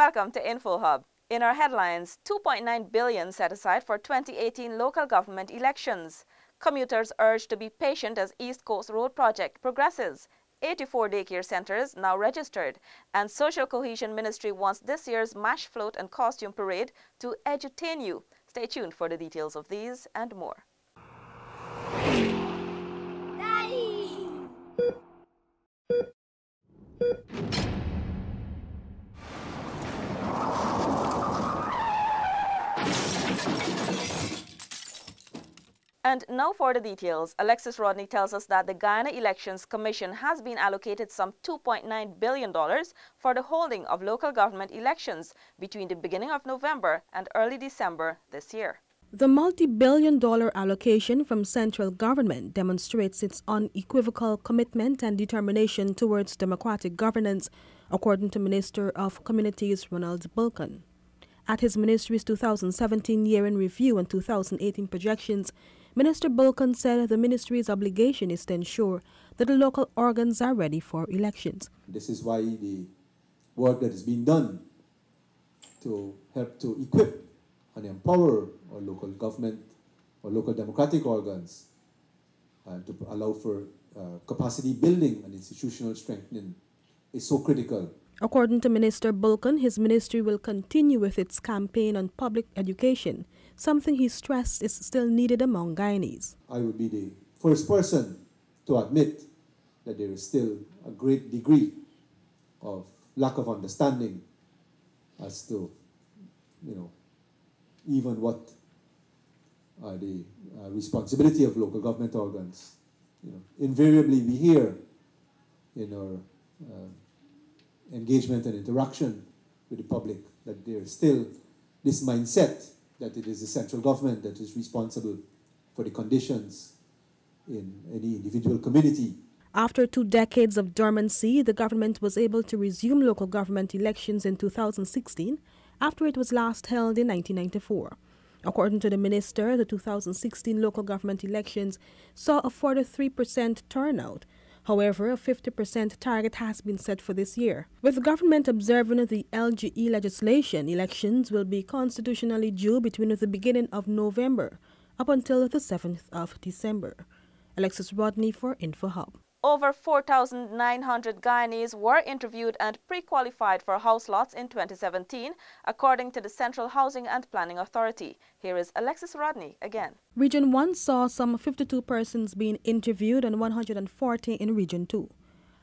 Welcome to InfoHub. In our headlines, $2.9 billion set aside for 2018 local government elections. Commuters urged to be patient as East Coast Road project progresses. 84 daycare centers now registered. And Social Cohesion Ministry wants this year's MASH float and costume parade to edutain you. Stay tuned for the details of these and more. Daddy! And now for the details. Alexis Rodney tells us that the Guyana Elections Commission has been allocated some $2.9 billion for the holding of local government elections between the beginning of November and early December this year. The multi-billion-dollar allocation from central government demonstrates its unequivocal commitment and determination towards democratic governance, according to Minister of Communities Ronald Bulkan. At his ministry's 2017 year-end review and 2018 projections, Minister Bulkan said the ministry's obligation is to ensure that the local organs are ready for elections. This is why the work that is being done to help to equip and empower our local government or local democratic organs and to allow for capacity building and institutional strengthening is so critical. According to Minister Bulkan, his ministry will continue with its campaign on public education, something he stressed is still needed among Guyanese. I would be the first person to admit that there is still a great degree of lack of understanding as to, even what are the responsibility of local government organs. Invariably we hear in our engagement and interaction with the public that there is still this mindset that it is the central government that is responsible for the conditions in any individual community. After 2 decades of dormancy, the government was able to resume local government elections in 2016 after it was last held in 1994. According to the minister, the 2016 local government elections saw a 43% turnout. However, a 50% target has been set for this year. With the government observing the LGE legislation, elections will be constitutionally due between the beginning of November up until the 7th of December. Alexis Rodney for InfoHub. Over 4,900 Guyanese were interviewed and pre-qualified for house lots in 2017, according to the Central Housing and Planning Authority. Here is Alexis Rodney again. Region 1 saw some 52 persons being interviewed and 140 in Region 2.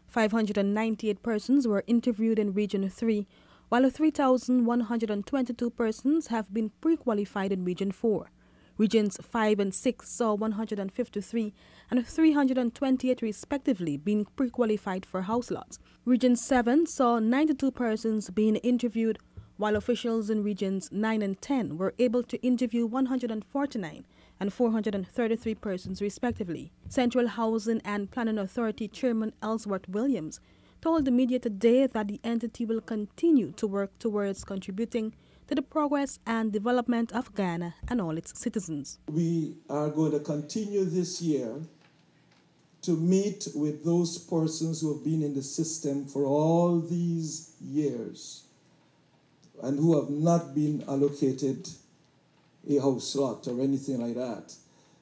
598 persons were interviewed in Region 3, while 3,122 persons have been pre-qualified in Region 4. Regions 5 and 6 saw 153 and 328 respectively being pre-qualified for house lots. Region 7 saw 92 persons being interviewed, while officials in Regions 9 and 10 were able to interview 149 and 433 persons respectively. Central Housing and Planning Authority Chairman Ellsworth Williams told the media today that the entity will continue to work towards contributing to the progress and development of Guyana and all its citizens. We are going to continue this year to meet with those persons who have been in the system for all these years and who have not been allocated a house lot or anything like that.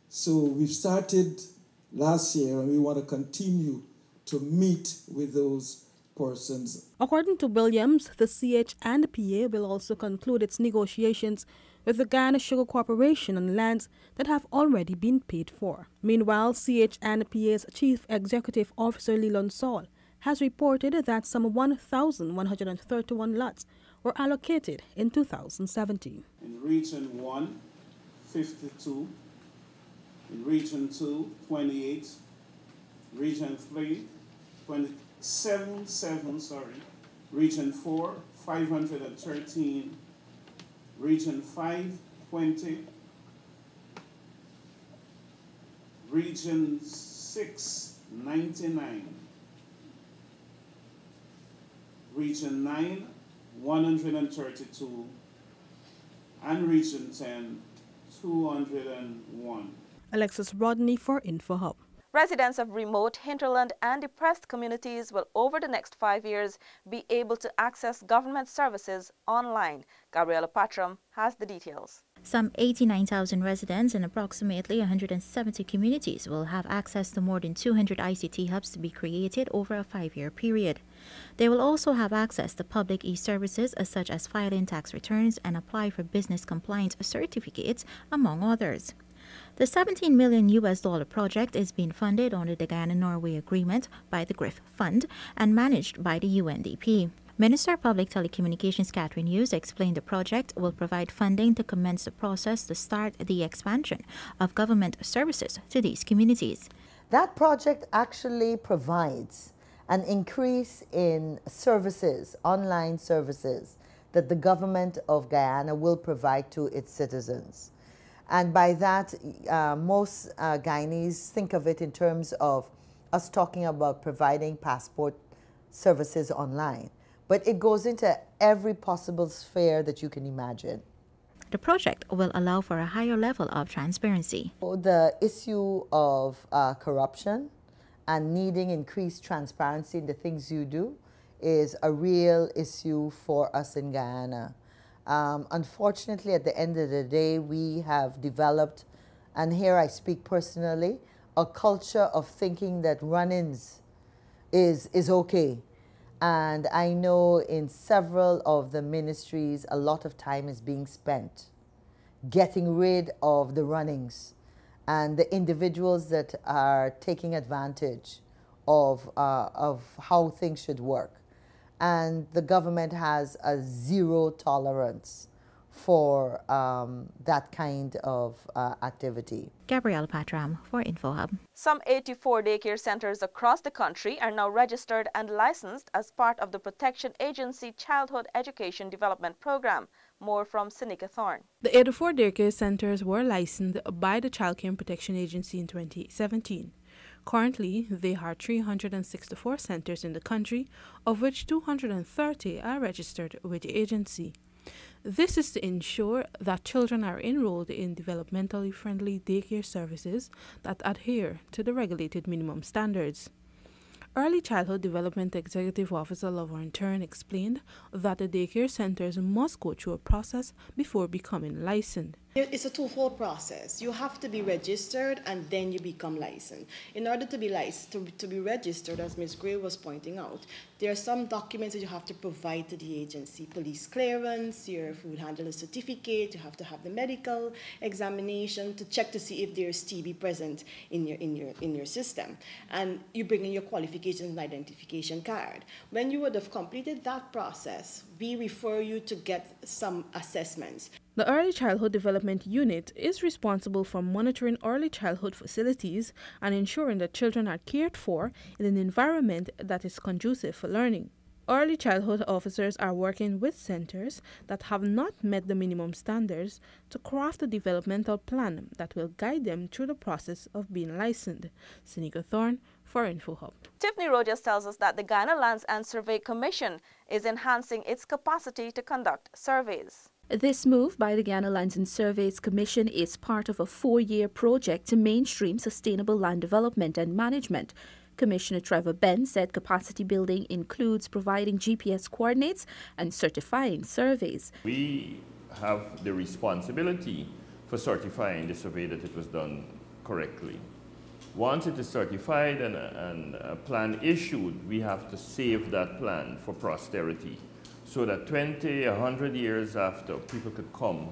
So we've started last year and we want to continue to meet with those persons. According to Williams, the CH and PA will also conclude its negotiations with the Guyana Sugar Corporation on lands that have already been paid for. Meanwhile, CH and PA's Chief Executive Officer Leland Saul has reported that some 1,131 lots were allocated in 2017. In Region 1, 52. In Region 2, 28. Region 3, 27, Region 4, 513. Region 5, 20. Region 6, 99. Region 9, 132. And Region 10, 201. Alexis Rodney for InfoHub. Residents of remote, hinterland and depressed communities will over the next 5 years be able to access government services online. Gabriela Patram has the details. Some 89,000 residents in approximately 170 communities will have access to more than 200 ICT hubs to be created over a 5-year period. They will also have access to public e-services such as filing tax returns and apply for business compliance certificates, among others. The $17 million project is being funded under the Guyana-Norway Agreement by the GRIF Fund and managed by the UNDP. Minister of Public Telecommunications Catherine Hughes explained the project will provide funding to commence the process to start the expansion of government services to these communities. That project actually provides an increase in services, online services, that the government of Guyana will provide to its citizens. And by that, most Guyanese think of it in terms of us talking about providing passport services online. But it goes into every possible sphere that you can imagine. The project will allow for a higher level of transparency. The issue of corruption and needing increased transparency in the things you do is a real issue for us in Guyana. Unfortunately, at the end of the day, we have developed, and here I speak personally, a culture of thinking that run-ins is okay. And I know in several of the ministries, a lot of time is being spent getting rid of the run-ins and the individuals that are taking advantage of how things should work. And the government has a zero tolerance for that kind of activity. Gabrielle Patram for InfoHub. Some 84 daycare centers across the country are now registered and licensed as part of the Protection Agency Childhood Education Development Program. More from Seneca Thorne. The 84 daycare centers were licensed by the Child Care Protection Agency in 2017. Currently, there are 364 centers in the country, of which 230 are registered with the agency. This is to ensure that children are enrolled in developmentally friendly daycare services that adhere to the regulated minimum standards. Early Childhood Development Executive Officer Laverne Turn explained that the daycare centers must go through a process before becoming licensed. It's a twofold process. You have to be registered and then you become licensed. In order to be licensed, to be registered, as Ms. Gray was pointing out, there are some documents that you have to provide to the agency. Police clearance, your food handler certificate, you have to have the medical examination to check to see if there's TB present in your system. And you bring in your qualifications and identification card. When you would have completed that process, we refer you to get some assessments. The Early Childhood Development Unit is responsible for monitoring early childhood facilities and ensuring that children are cared for in an environment that is conducive for learning. Early childhood officers are working with centers that have not met the minimum standards to craft a developmental plan that will guide them through the process of being licensed. Seneca Thorne for InfoHub. Tiffany Rogers tells us that the Guyana Lands and Survey Commission is enhancing its capacity to conduct surveys. This move by the Guyana Lands and Surveys Commission is part of a 4-year project to mainstream sustainable land development and management. Commissioner Trevor Benn said capacity building includes providing GPS coordinates and certifying surveys. We have the responsibility for certifying the survey that it was done correctly. Once it is certified and a plan issued, we have to save that plan for posterity, so that 20, 100 years after, people could come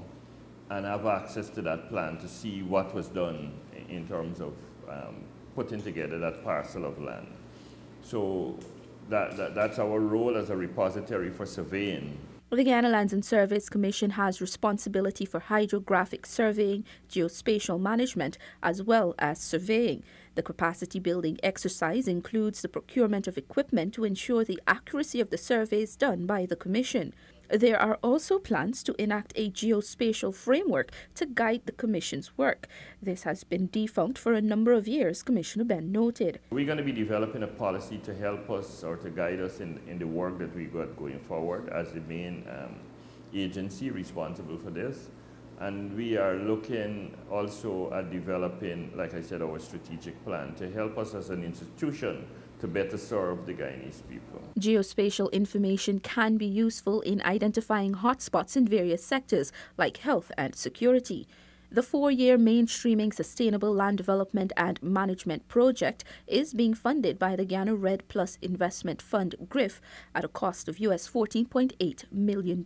and have access to that plan to see what was done in terms of putting together that parcel of land. So that's our role as a repository for surveying. The Guyana Lands and Surveys Commission has responsibility for hydrographic surveying, geospatial management, as well as surveying. The capacity building exercise includes the procurement of equipment to ensure the accuracy of the surveys done by the Commission. There are also plans to enact a geospatial framework to guide the Commission's work. This has been defunct for a number of years, Commissioner Benn noted. We're going to be developing a policy to help us or to guide us in the work that we got going forward as the main agency responsible for this. And we are looking also at developing, like I said, our strategic plan to help us as an institution to better serve the Guyanese people. Geospatial information can be useful in identifying hotspots in various sectors like health and security. The 4-year Mainstreaming Sustainable Land Development and Management project is being funded by the Guyana Red Plus Investment Fund, GRIF, at a cost of US $14.8 million.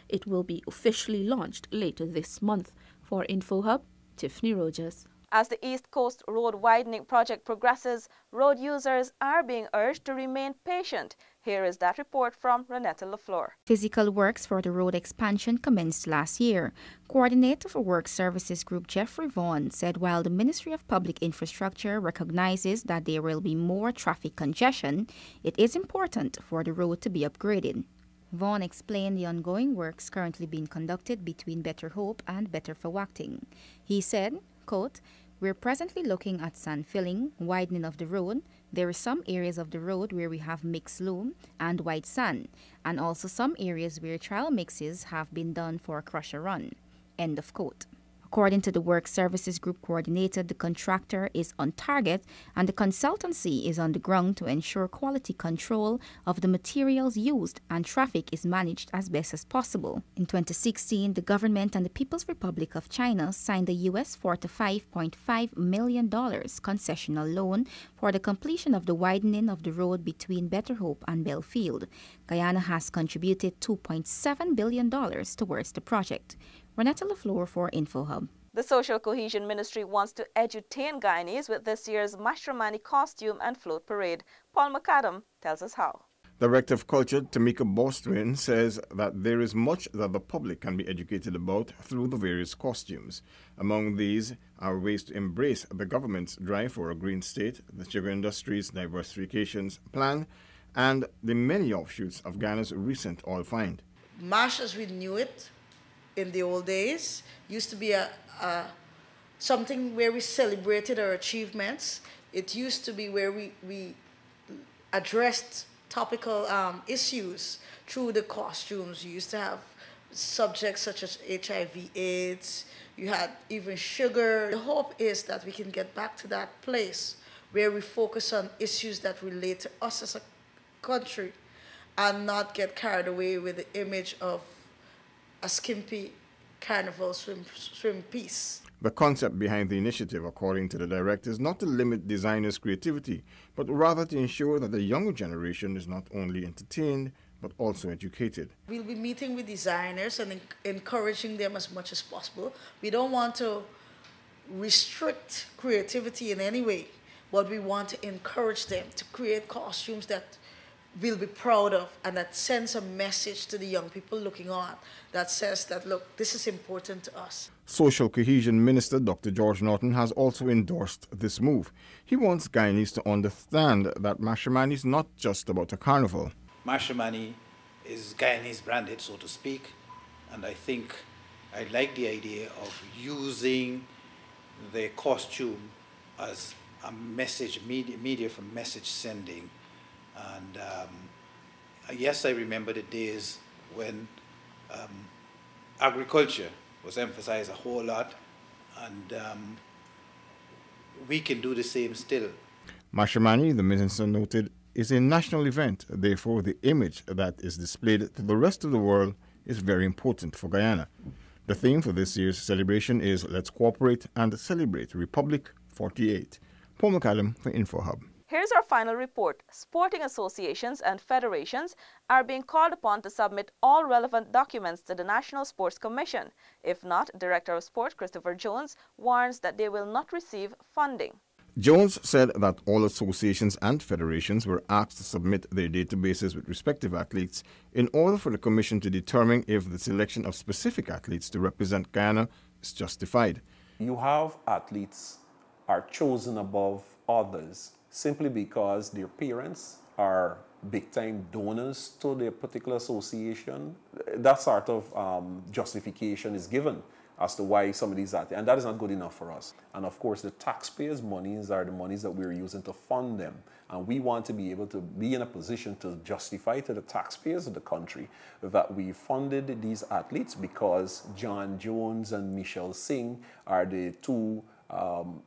It will be officially launched later this month. For InfoHub, Tiffany Rogers. As the East Coast Road Widening Project progresses, road users are being urged to remain patient. Here is that report from Renetta LaFleur. Physical works for the road expansion commenced last year. Coordinator for Work Services Group Jeffrey Vaughan said while the Ministry of Public Infrastructure recognizes that there will be more traffic congestion, it is important for the road to be upgraded. Vaughan explained the ongoing works currently being conducted between Better Hope and Better Fawakting. He said, quote, "We're presently looking at sand filling, widening of the road. There are some areas of the road where we have mixed loam and white sand, and also some areas where trial mixes have been done for a crusher run." End of quote. According to the Work Services Group coordinator, the contractor is on target and the consultancy is on the ground to ensure quality control of the materials used and traffic is managed as best as possible. In 2016, the government and the People's Republic of China signed a US $45.5 million concessional loan for the completion of the widening of the road between Better Hope and Belfield. Guyana has contributed $2.7 billion towards the project. Renetta LaFleur for InfoHub. The Social Cohesion Ministry wants to edutain Guyanese with this year's Mashramani costume and float parade. Paul McAdam tells us how. Director of Culture Tamika Bostwin says that there is much that the public can be educated about through the various costumes. Among these are ways to embrace the government's drive for a green state, the sugar industry's diversification plan, and the many offshoots of Guyana's recent oil find. MASH as we knew it in the old days used to be something where we celebrated our achievements. It used to be where we addressed topical issues through the costumes. You used to have subjects such as HIV/AIDS. You had even sugar. The hope is that we can get back to that place where we focus on issues that relate to us as a country and not get carried away with the image of a skimpy carnival swim piece. The concept behind the initiative, according to the director, is not to limit designers' creativity, but rather to ensure that the younger generation is not only entertained, but also educated. We'll be meeting with designers and encouraging them as much as possible. We don't want to restrict creativity in any way, but we want to encourage them to create costumes that we'll be proud of and that sends a message to the young people looking on that says that, look, this is important to us. Social Cohesion Minister Dr. George Norton has also endorsed this move. He wants Guyanese to understand that Mashramani is not just about a carnival. Mashramani is Guyanese branded, so to speak, and I think I like the idea of using the costume as a message, media for message sending. And yes, I remember the days when agriculture was emphasized a whole lot, and we can do the same still. Mashramani, the minister noted, is a national event. Therefore, the image that is displayed to the rest of the world is very important for Guyana. The theme for this year's celebration is Let's Cooperate and Celebrate Republic 48. Paul McAdam for InfoHub. Here's our final report. Sporting associations and federations are being called upon to submit all relevant documents to the National Sports Commission. If not, Director of Sport Christopher Jones warns that they will not receive funding. Jones said that all associations and federations were asked to submit their databases with respective athletes in order for the Commission to determine if the selection of specific athletes to represent Guyana is justified. You have athletes are chosen above others simply because their parents are big-time donors to their particular association. That sort of justification is given as to why some of these are, and that is not good enough for us. And of course, the taxpayers' monies are the monies that we're using to fund them. And we want to be able to be in a position to justify to the taxpayers of the country that we funded these athletes because John Jones and Michelle Singh are the two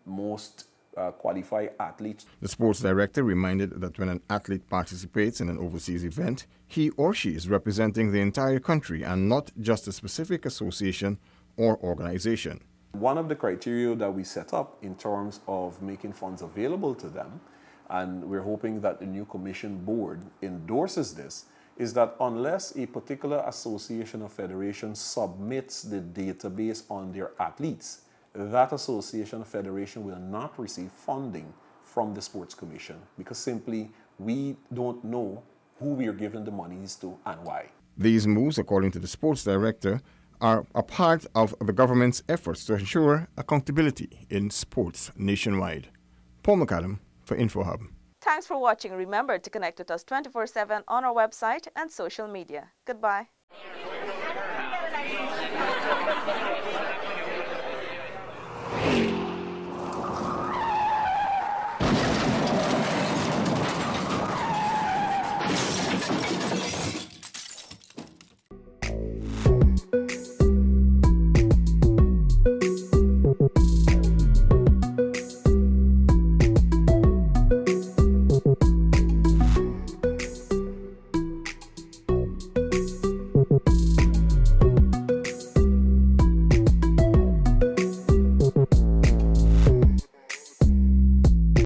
most qualified athletes. The sports director reminded that when an athlete participates in an overseas event, he or she is representing the entire country and not just a specific association or organization. One of the criteria that we set up in terms of making funds available to them, and we're hoping that the new commission board endorses this, is that unless a particular association or federation submits the database on their athletes, that association or federation will not receive funding from the Sports Commission because simply we don't know who we are giving the monies to and why. These moves, according to the sports director, are a part of the government's efforts to ensure accountability in sports nationwide. Paul McAdam for InfoHub. Thanks for watching. Remember to connect with us 24/7 on our website and social media. Goodbye.